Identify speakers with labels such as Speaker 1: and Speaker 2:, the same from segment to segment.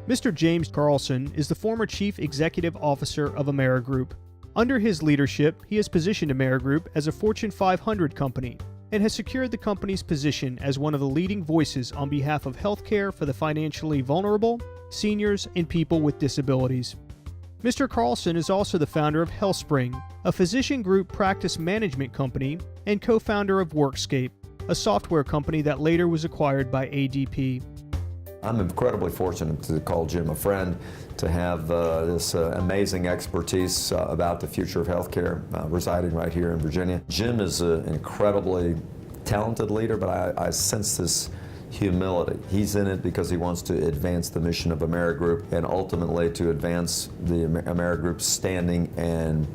Speaker 1: Mr. James Carlson is the former Chief Executive Officer of Amerigroup. Under his leadership, he has positioned Amerigroup as a Fortune 500 company and has secured the company's position as one of the leading voices on behalf of healthcare for the financially vulnerable, seniors, and people with disabilities. Mr. Carlson is also the founder of HealthSpring, a physician group practice management company, and co-founder of Workscape, a software company that later was acquired by ADP.
Speaker 2: I'm incredibly fortunate to call Jim a friend, to have this amazing expertise about the future of healthcare residing right here in Virginia. Jim is an incredibly talented leader, but I sense this humility. He's in it because he wants to advance the mission of Amerigroup and ultimately to advance the Amerigroup's standing and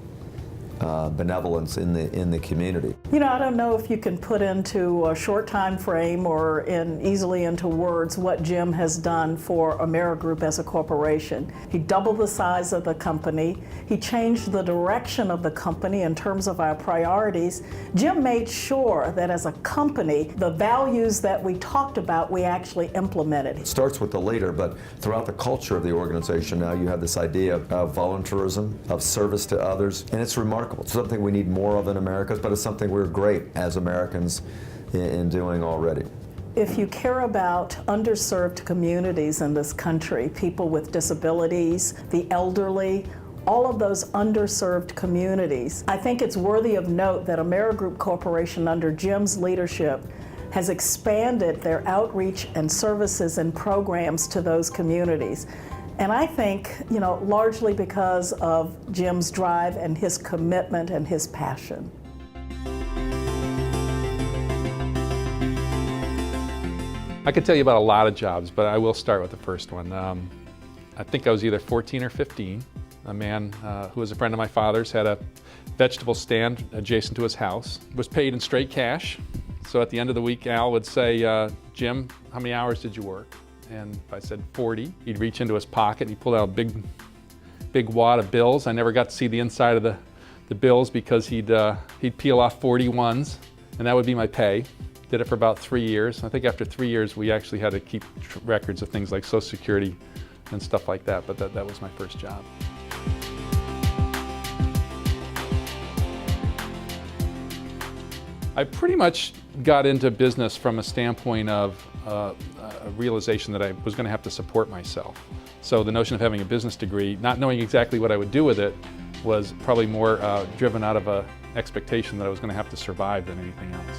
Speaker 2: benevolence in the community.
Speaker 3: You know, I don't know if you can put into a short time frame or easily into words what Jim has done for Amerigroup as a corporation. He doubled the size of the company. He changed the direction of the company in terms of our priorities. Jim made sure that as a company, the values that we talked about, we actually implemented.
Speaker 2: It starts with the leader, but throughout the culture of the organization now you have this idea of volunteerism, of service to others, and it's remarkable. It's something we need more of in America, but it's something we're great as Americans in doing already.
Speaker 3: If you care about underserved communities in this country, people with disabilities, the elderly, all of those underserved communities, I think it's worthy of note that Amerigroup Corporation under Jim's leadership has expanded their outreach and services and programs to those communities. And I think, you know, largely because of Jim's drive and his commitment and his passion.
Speaker 4: I could tell you about a lot of jobs, but I will start with the first one. I think I was either 14 or 15. A man who was a friend of my father's had a vegetable stand adjacent to his house, was paid in straight cash. So at the end of the week, Al would say, Jim, how many hours did you work? And if I said 40, he'd reach into his pocket and he pulled out a big wad of bills. I never got to see the inside of the bills because he'd peel off 41s, and that would be my pay. Did it for about 3 years. I think after 3 years, we actually had to keep records of things like Social Security and stuff like that, but that was my first job. I pretty much got into business from a standpoint of a realization that I was going to have to support myself. So the notion of having a business degree, not knowing exactly what I would do with it, was probably more driven out of an expectation that I was going to have to survive than anything else.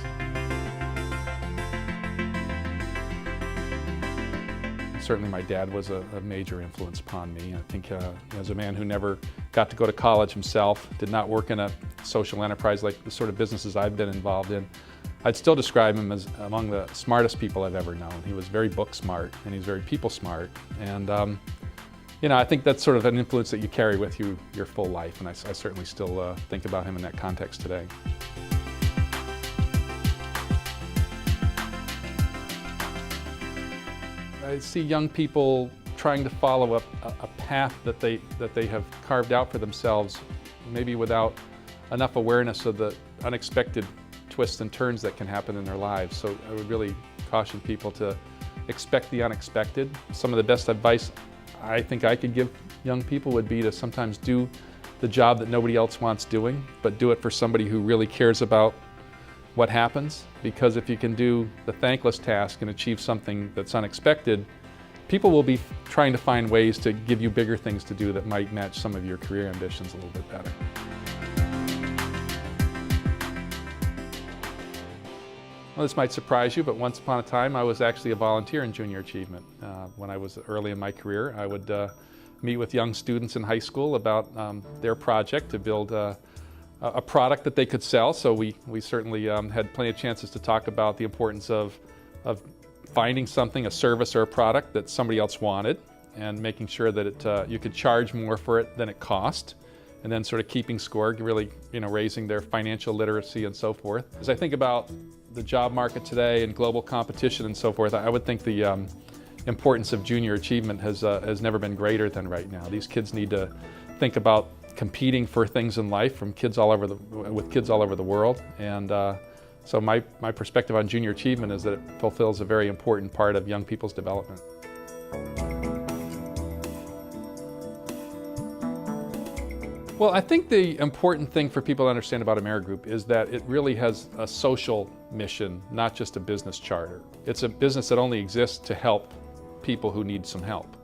Speaker 4: Certainly my dad was a major influence upon me. I think as a man who never got to go to college himself, did not work in a social enterprise like the sort of businesses I've been involved in, I'd still describe him as among the smartest people I've ever known. He was very book smart and he's very people smart. And you know, I think that's sort of an influence that you carry with you your full life, and I certainly still think about him in that context today. I see young people trying to follow a path that they have carved out for themselves, maybe without enough awareness of the unexpected twists and turns that can happen in their lives. So I would really caution people to expect the unexpected. Some of the best advice I think I could give young people would be to sometimes do the job that nobody else wants doing, but do it for somebody who really cares about what happens. Because if you can do the thankless task and achieve something that's unexpected, people will be trying to find ways to give you bigger things to do that might match some of your career ambitions a little bit better. Well, this might surprise you, but once upon a time I was actually a volunteer in Junior Achievement. When I was early in my career, I would meet with young students in high school about their project to build a product that they could sell. So we certainly had plenty of chances to talk about the importance of finding something, a service or a product that somebody else wanted, and making sure that you could charge more for it than it cost, and then sort of keeping score, really raising their financial literacy and so forth. As I think about the job market today and global competition and so forth, I would think the importance of junior achievement has never been greater than right now. These kids need to think about competing for things in life with kids all over the world, and so my perspective on junior achievement is that it fulfills a very important part of young people's development. Well, I think the important thing for people to understand about AmeriGroup is that it really has a social mission, not just a business charter. It's a business that only exists to help people who need some help.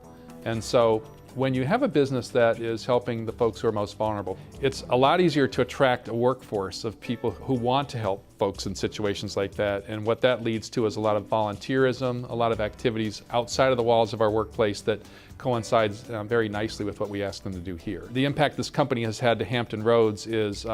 Speaker 4: And so when you have a business that is helping the folks who are most vulnerable, it's a lot easier to attract a workforce of people who want to help folks in situations like that. And what that leads to is a lot of volunteerism, a lot of activities outside of the walls of our workplace that coincides very nicely with what we ask them to do here. The impact this company has had to Hampton Roads is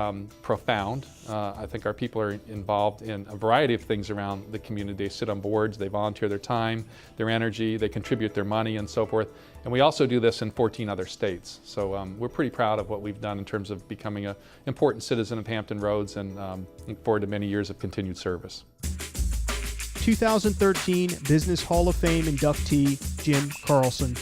Speaker 4: profound. I think our people are involved in a variety of things around the community. They sit on boards, they volunteer their time, their energy, they contribute their money and so forth. And we also do this in 14 other states. So we're pretty proud of what we've done in terms of becoming an important citizen of Hampton Roads, and look forward to many years of continued service.
Speaker 1: 2013 Business Hall of Fame inductee Jim Carlson.